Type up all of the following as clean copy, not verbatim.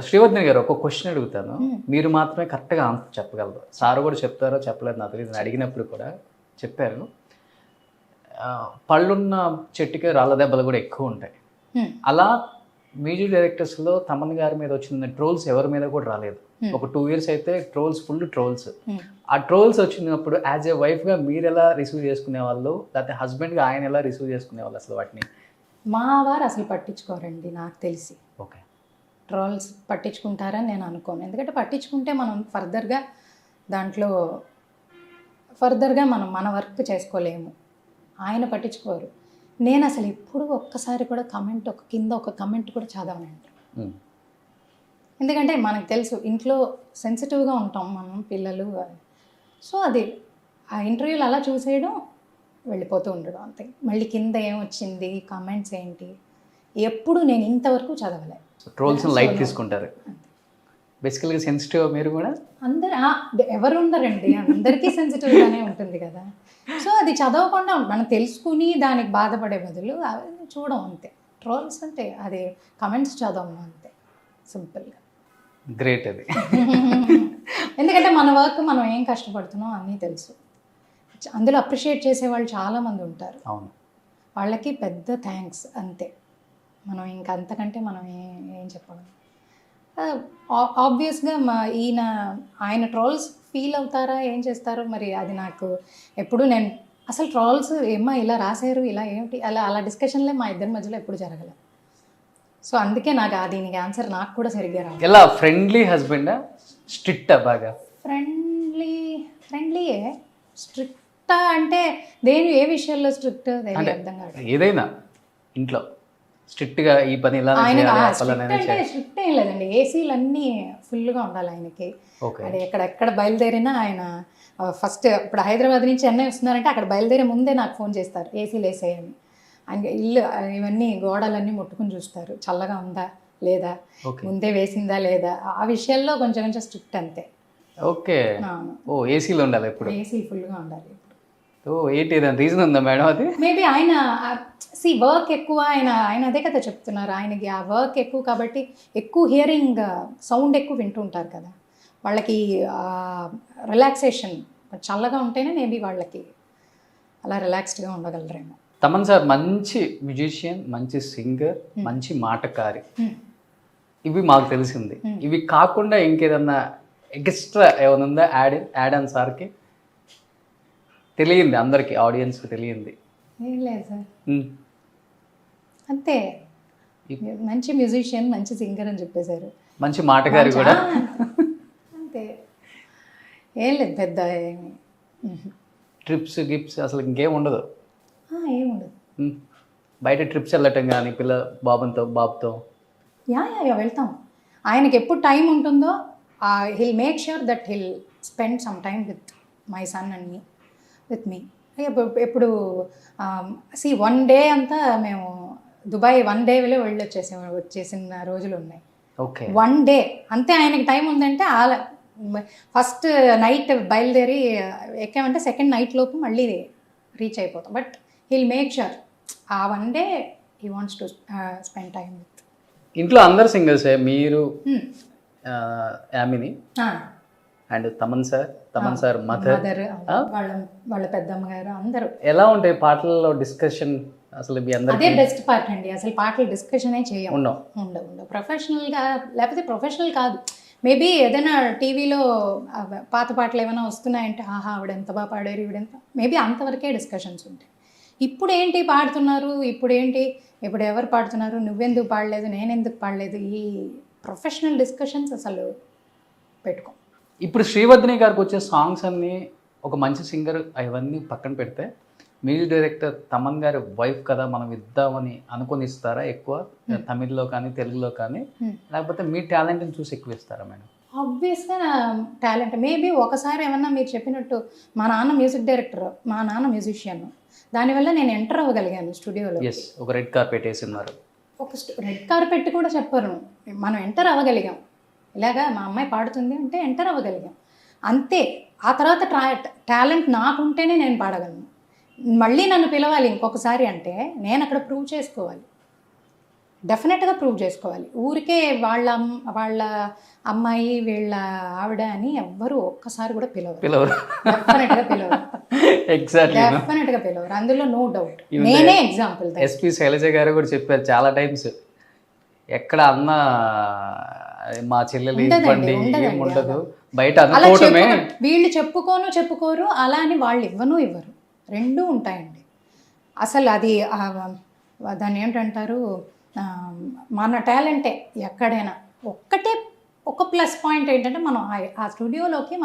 శ్రీవర్ధని గారు ఒక క్వశ్చన్ అడుగుతాను, మీరు మాత్రమే కరెక్ట్గా ఆన్సర్ చెప్పగలరు. సార్ కూడా చెప్తారో చెప్పలేదు నాకు తెలియదు, నేను అడిగినప్పుడు కూడా చెప్పారు. పళ్ళున్న చెట్టుకి రాళ్ళ దెబ్బలు కూడా ఎక్కువ ఉంటాయి. అలా మ్యూజిక్ డైరెక్టర్స్లో తమన్ గారి మీద వచ్చిన ట్రోల్స్ ఎవరి మీద కూడా రాలేదు. ఒక 2 years అయితే ట్రోల్స్, ఫుల్ ట్రోల్స్. ఆ ట్రోల్స్ వచ్చినప్పుడు యాజ్ ఏ వైఫ్గా మీరు ఎలా రిసీవ్ చేసుకునే వాళ్ళు, లేకపోతే హస్బెండ్గా ఆయన ఎలా రిసీవ్ చేసుకునే వాళ్ళు అసలు వాటిని? మా వారు అసలు పట్టించుకోరండి నాకు తెలిసి. ఓకే. ట్రోల్స్ పట్టించుకుంటారని నేను అనుకోను. ఎందుకంటే పట్టించుకుంటే మనం ఫర్దర్గా మనం మన వర్క్ చేసుకోలేము. ఆయన పట్టించుకోరు. నేను అసలు ఎప్పుడు ఒక్కసారి కూడా కింద ఒక కమెంట్ కూడా చదవనండి. ఎందుకంటే మనకు తెలుసు ఇంట్లో సెన్సిటివ్గా ఉంటాం మనం, పిల్లలు. సో అది ఆ ఇంటర్వ్యూలు అలా చూసేయడం, వెళ్ళిపోతూ ఉండడం అంతే. మళ్ళీ కింద ఏమొచ్చింది, కమెంట్స్ ఏంటి, ఎప్పుడు నేను ఇంతవరకు చదవలే. ట్రోల్స్ లైట్ తీసుకుంటారు. బేసికల్గా సెన్సిటివ్ మీరు కూడా? అందరు ఎవరు ఉండరండి, అందరికీ సెన్సిటివ్గానే ఉంటుంది కదా. సో అది చదవకుండా మనం తెలుసుకుని దానికి బాధపడే బదులు అవి చూడం అంతే. ట్రోల్స్ అంటే అది కమెంట్స్ చదవము అంతే, సింపుల్గా. గ్రేట్ అది. ఎందుకంటే మన వర్క్ మనం ఏం కష్టపడుతున్నాం అన్నీ తెలుసు. అందులో అప్రిషియేట్ చేసే వాళ్ళు చాలామంది ఉంటారు. అవును. వాళ్ళకి పెద్ద థ్యాంక్స్ అంతే. మనం ఇంకా అంతకంటే మనం ఏం చెప్పగలం. ఆబ్వియస్గా ఆయన ట్రోల్స్ ఫీల్ అవుతారా, ఏం చేస్తారో మరి అది నాకు ఎప్పుడు. నేను అసలు ట్రోల్స్ ఇలా రాశారు, ఇలా ఏమిటి, అలా డిస్కషన్లే మా ఇద్దరి మధ్యలో ఎప్పుడు జరగలేదు. సో అందుకే నాకు దీనికి ఆన్సర్ నాకు కూడా సరిగ్గా రాదు. ఎలా ఫ్రెండ్లీ హస్బెండా, స్ట్రిక్టా? బాగా ఫ్రెండ్లీయే. స్ట్రిక్టా అంటే ఏ విషయాల్లో స్ట్రిక్ట్ అర్థం కాదు. ఏదైనా ఇంట్లో స్ట్రిక్ట్గా ఈ పని ఇలా అంటే స్ట్రిక్ట్ ఏం లేదండి. ఏసీలు అన్నీ ఫుల్గా ఉండాలి ఆయనకి. అది ఎక్కడ బయలుదేరినా ఆయన ఫస్ట్ ఇప్పుడు హైదరాబాద్ నుంచి చెన్నై వస్తున్నారంటే అక్కడ బయలుదేరే ముందే నాకు ఫోన్ చేస్తారు, ఏసీలు వేసేయని. ఆయన ఇల్లు ఇవన్నీ గోడలన్నీ ముట్టుకుని చూస్తారు, చల్లగా ఉందా లేదా, ముందే వేసిందా లేదా. ఆ విషయాల్లో కొంచెం స్ట్రిక్ట్ అంతే. ఓకే. ఓ ఏసీలో ఉండాలి ఎప్పుడు? ఏసీలు ఫుల్గా ఉండాలి. ఏంటి రీజన్ ఉందా మేడం అది? మేబీ ఆయన వర్క్ ఎక్కువ, ఆయన అదే కదా చెప్తున్నారు. ఆయనకి ఆ వర్క్ ఎక్కువ కాబట్టి ఎక్కువ హియరింగ్ సౌండ్ ఎక్కువ వింటుంటారు కదా. వాళ్ళకి రిలాక్సేషన్ చల్లగా ఉంటేనే మేబీ వాళ్ళకి అలా రిలాక్స్డ్గా ఉండగలరేమో. తమన్ సార్ మంచి మ్యూజిషియన్, మంచి సింగర్, మంచి మాటకారి, ఇవి మాకు తెలిసింది. ఇవి కాకుండా ఇంకేదన్నా ఎక్స్ట్రా ఏమైనా ఉందా యాడ్ ఆన్ సార్కి? తెలియంది అందరికి, ఆడియన్స్కి తెలియంది ఏం లేదు సార్, అంతే. మంచి మ్యూజిషియన్, మంచి సింగర్ అని చెప్పేశారు. మంచి మాటగారి కూడా అంతే, ఏం లేదు పెద్ద. ట్రిప్స్ గిప్స్ అసలు ఇంకేం ఉండదు? ఏముండదు. బయట ట్రిప్స్ వెళ్ళటం కానీ బాబుతో వెళ్తాం. ఆయనకి ఎప్పుడు టైం ఉంటుందో he'll make sure that he'll spend some time with my son and with me. ఎప్పుడు 1 day అంతా మేము దుబాయ్ 1 day వచ్చేసిన రోజులు ఉన్నాయి. ఓకే. 1 day అంతే. ఆయనకి టైం ఉందంటే ఫస్ట్ నైట్ బయలుదేరి ఎక్కామంటే సెకండ్ నైట్ లోపు మళ్ళీ రీచ్ అయిపోతాం. బట్ హీల్ మేక్ ష్యూర్ ఆ 1 day he wants to spend time with. ఇంట్లో అందరు సింగర్సే, మీరు, Yamini and Thaman sir mother, వాళ్ళ పెద్దమ్మ గారు అందరూ. ఎలా ఉంటాయి పాటలలో డిస్కషన్? అసలు మీ అందరూ అదే బెస్ట్ పార్ట్ అండి. అసలు పాటలు డిస్కషన్ ఉండవు. ప్రొఫెషనల్గా లేకపోతే ప్రొఫెషనల్ కాదు, మేబీ ఏదైనా టీవీలో పాత పాటలు ఏమైనా వస్తున్నాయంటే ఆవిడ ఎంత బాగా పాడారు, ఈవిడెంత, మేబీ అంతవరకే డిస్కషన్స్ ఉంటాయి. ఇప్పుడు ఏంటి పాడుతున్నారు, ఇప్పుడు ఎవరు పాడుతున్నారు, నువ్వెందుకు పాడలేదు, నేనెందుకు పాడలేదు, ఈ ప్రొఫెషనల్ డిస్కషన్స్ అసలు పెట్టుకో. ఇప్పుడు శ్రీవర్ధని గారికి వచ్చే సాంగ్స్ అన్నీ ఒక మంచి సింగర్ అవన్నీ పక్కన పెడితే, మ్యూజిక్ డైరెక్టర్ తమన్ గారి వైఫ్ కదా, మనం ఇద్దామని అనుకుని ఇస్తారా ఎక్కువ? తమిళ్లో కానీ తెలుగులో కానీ, లేకపోతే మీ టాలెంట్ని చూసి ఎక్కువ ఇస్తారా మేడం? ఆబ్వియస్గా టాలెంట్. మేబీ ఒకసారి ఏమన్నా మీరు చెప్పినట్టు మా నాన్న మ్యూజిక్ డైరెక్టర్, మా నాన్న మ్యూజిషియన్, దానివల్ల నేను ఎంటర్ అవ్వగలిగాను స్టూడియోలో. ఒక రెడ్ కార్పెట్ వేసిన్నారు. ఒక రెడ్ కార్పెట్ కూడా చెప్పరు, మనం ఎంటర్ అవ్వగలిగాం. ఇలాగా మా అమ్మాయి పాడుతుంది అంటే ఎంటర్ అవ్వగలిగాం అంతే. ఆ తర్వాత టాలెంట్ నాకుంటేనే నేను పాడగలను. మళ్ళీ నన్ను పిలవాలి ఇంకొకసారి అంటే నేను అక్కడ ప్రూవ్ చేసుకోవాలి. డెఫినెట్గా ప్రూవ్ చేసుకోవాలి. ఊరికే వాళ్ళ అమ్మాయి వీళ్ళ ఆవిడ అని ఎవ్వరు ఒక్కసారి కూడా పిలవరు. డెఫినెట్గా పిలవరు. ఎగ్జాక్ట్లీ డెఫినెట్గా పిలవరు, అందులో నో డౌట్. నేనే ఎగ్జాంపుల్. ఎస్పి శైలజ గారు కూడా చెప్పారు చాలా టైమ్స్, ఎక్కడ అన్న మా చెల్లెలు ఇవ్వండి ఏం ఉండదు బయట అనుకోవటమే. వీళ్ళు చెప్పుకోరు, అలా అని వాళ్ళు ఇవ్వరు, రెండూ ఉంటాయండి. అసలు అది దాన్ని ఏంటంటారు, మన టాలెంటే ఎక్కడైనా. ఒక ప్లస్ పాయింట్ ఏంటంటే మనం ఆ స్టూడియోలోకి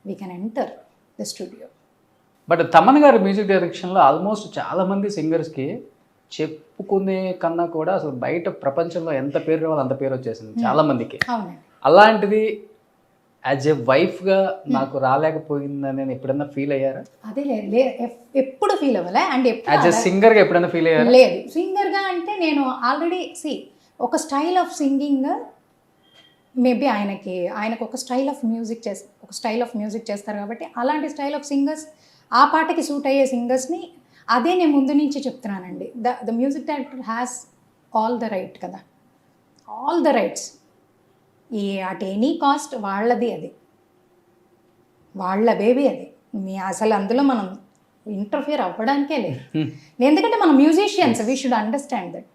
we can enter the studio. But Thaman గారి మ్యూజిక్ డైరెక్షన్లో ఆల్మోస్ట్ చాలామంది సింగర్స్కి చెప్పుకునే కన్నా కూడా అసలు బయట ప్రపంచంలో ఎంత పేరు రావాలి అంత పేరు వచ్చేసింది చాలామందికి. అలాంటిది యాజ్ ఎ వైఫ్గా నాకు రాలేకపోయిందని నేను ఎప్పుడైనా ఫీల్ అయ్యారా? అదే ఎప్పుడు ఫీల్ అవ్వలే. అండ్ యాజ్ ఎ సింగర్గా ఎప్పుడైనా ఫీల్ అయ్యారా? లేదు. సింగర్గా అంటే నేను ఆల్రెడీ ఒక స్టైల్ ఆఫ్ సింగింగ్ మేబీ ఆయనకు ఒక స్టైల్ ఆఫ్ మ్యూజిక్ చేస్తారు కాబట్టి అలాంటి స్టైల్ ఆఫ్ సింగర్స్, ఆ పాటకి సూట్ అయ్యే సింగర్స్ని అదే నేను ముందు నుంచి చెప్తున్నానండి. The music director has all the right కదా, all the rights. At any cost వాళ్ళది, అది వాళ్ళ బేబీ, అది అసలు అందులో మనం ఇంటర్ఫియర్ అవ్వడానికే లేదు. ఎందుకంటే మనం musicians, we should understand that.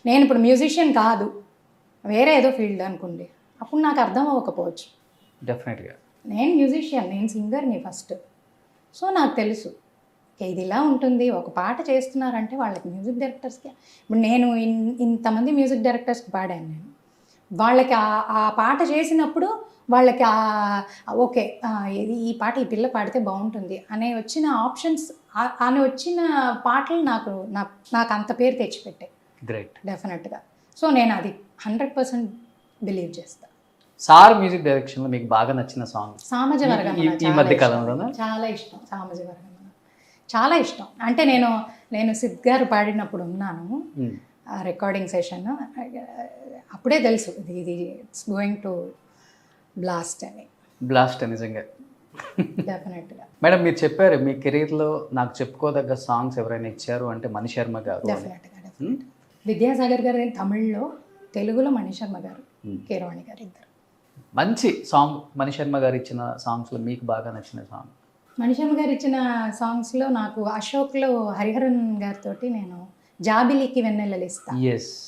నేను ఇప్పుడు మ్యూజిషియన్ కాదు, వేరే ఏదో ఫీల్డ్ అనుకోండి, అప్పుడు నాకు అర్థం అవ్వకపోవచ్చు. డెఫినెట్గా నేను మ్యూజిషియన్, నేను సింగర్ని ఫస్ట్. సో నాకు తెలుసు ఇది ఇలా ఉంటుంది. ఒక పాట చేస్తున్నారంటే వాళ్ళకి మ్యూజిక్ డైరెక్టర్స్కి, ఇప్పుడు నేను ఇంతమంది మ్యూజిక్ డైరెక్టర్స్కి పాడాను నేను, వాళ్ళకి ఆ పాట చేసినప్పుడు వాళ్ళకి ఓకే ఈ పాట ఈ పిల్ల పాడితే బాగుంటుంది అనే వచ్చిన ఆప్షన్స్, అని వచ్చిన పాటలు నాకు అంత పేరు తెచ్చిపెట్టాయి. గ్రేట్. డెఫినెట్గా. సో నేను అది 100% బిలీవ్ చేస్తాను. సార్ మ్యూజిక్ డైరెక్షన్లో మీకు బాగా నచ్చిన సాంగ్? సామజవర్గం ఈ మధ్య కాలంలో చాలా ఇష్టం. సామజవర్గం చాలా ఇష్టం. అంటే నేను సిద్ గారు పాడినప్పుడు ఉన్నాను రికార్డింగ్ సెషన్, అప్పుడే తెలుసు ఇది ఇట్స్ గోయింగ్ టు బ్లాస్ట్ నిజంగా. డెఫినెట్గా. మేడం మీరు చెప్పారు మీ కెరీర్లో నాకు చెప్పుకోదగ్గ సాంగ్స్ ఎవరైనా ఇచ్చారు అంటే మణిశర్మ గారు. డెఫినెట్గా. విద్యాసాగర్ గారు తమిళ్లో, తెలుగులో మణిశర్మ గారు, కీరవాణి గారు ఇద్దరు. మంచి సాంగ్ మణిశర్మ గారు ఇచ్చిన సాంగ్స్లో మీకు బాగా నచ్చిన సాంగ్? మణిశర్మ గారు ఇచ్చిన సాంగ్స్లో నాకు అశోక్లో హరిహరన్ గారితో నేను జాబిలికి వెన్నెలలిస్తా,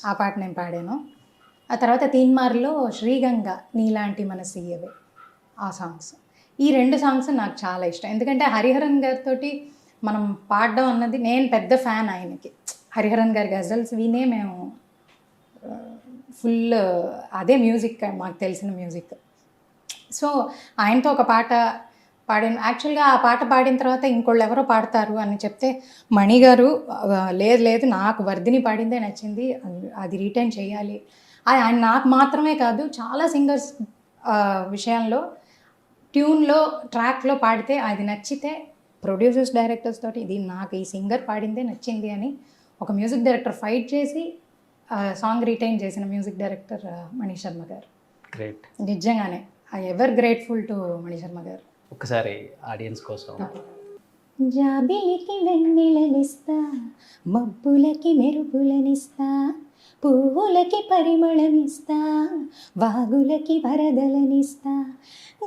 ఆ పాట నేను పాడాను. ఆ తర్వాత తీన్మార్లో శ్రీగంగ నీలాంటి మనసియ్యవే, ఆ సాంగ్స్. ఈ 2 సాంగ్స్ నాకు చాలా ఇష్టం. ఎందుకంటే హరిహరన్ గారితో మనం పాడడం అన్నది, నేను పెద్ద ఫ్యాన్ ఆయనకి. హరిహరన్ గారి గజల్స్ వినే మేము ఫుల్ అదే మ్యూజిక్, మాకు తెలిసిన మ్యూజిక్. సో ఆయనతో ఒక పాట పాడాను. యాక్చువల్గా ఆ పాట పాడిన తర్వాత ఇంకోళ్ళు ఎవరో పాడతారు అని చెప్తే మణి గారు లేదు నాకు వర్ధిని పాడిందే నచ్చింది, అది రిటైన్ చేయాలి. ఆయన నాకు మాత్రమే కాదు చాలా సింగర్స్ విషయంలో ట్యూన్లో ట్రాక్లో పాడితే అది నచ్చితే ప్రొడ్యూసర్స్ డైరెక్టర్స్ తోటి ఇది నాకు ఈ సింగర్ పాడిందే నచ్చింది అని ఒక మ్యూజిక్ డైరెక్టర్ ఫైట్ చేసి సాంగ్ రిటైన్ చేసిన music director Manisharma garu. Great. నిజంగానే I ever grateful to Manisharma garu. ఒకసారి ఆడియన్స్ కోసం. జాబిలికి వెన్నెలనిస్తా, మబ్బులకి మెరుపులనిస్తా, పువ్వులకి పరిమళమిస్తా, వాగులకి వరదలనిస్తా,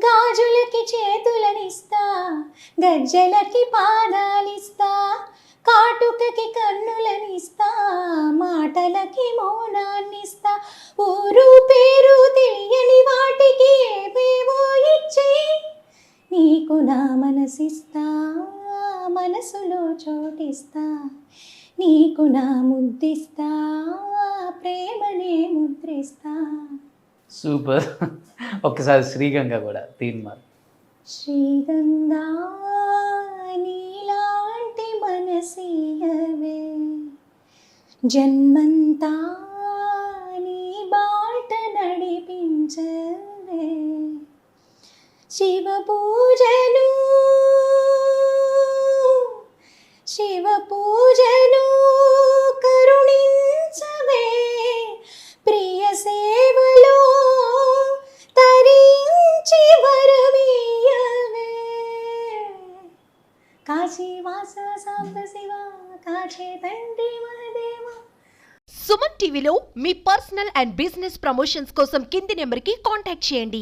గాజులకి చేతులనిస్తా, గజ్జలకి పాదాలిస్తా, కాటుకకి కన్నులనిస్తా, మాటలకి మౌనాన్నిస్తా, ఊరు పేరు తెలియని వాటికి ఏవేవో ఇచ్చి నీకు నా మనసిస్తా, మనసులో చోటిస్తా, నీకు నా ముద్దిస్తా, ప్రేమనే ముద్రిస్తా. సూపర్. ఒక్కసారి శ్రీగంగ కూడా తీన్మార్. శ్రీగంగా నీలాంటి మనసియవే, జన్మంతా నీ బాట నడిపించవే, శివ పూజలు కరుణించవే, ప్రియ సేవలో తరించి వరమీయవే, కాశీవాస సాంబ శివ కాశీ తండ్రి మహదేవ. సుమన్ టీవీలో మీ పర్సనల్ అండ్ బిజినెస్ ప్రమోషన్స్ కోసం కింది నెంబర్కి కాంటాక్ట్ చేయండి.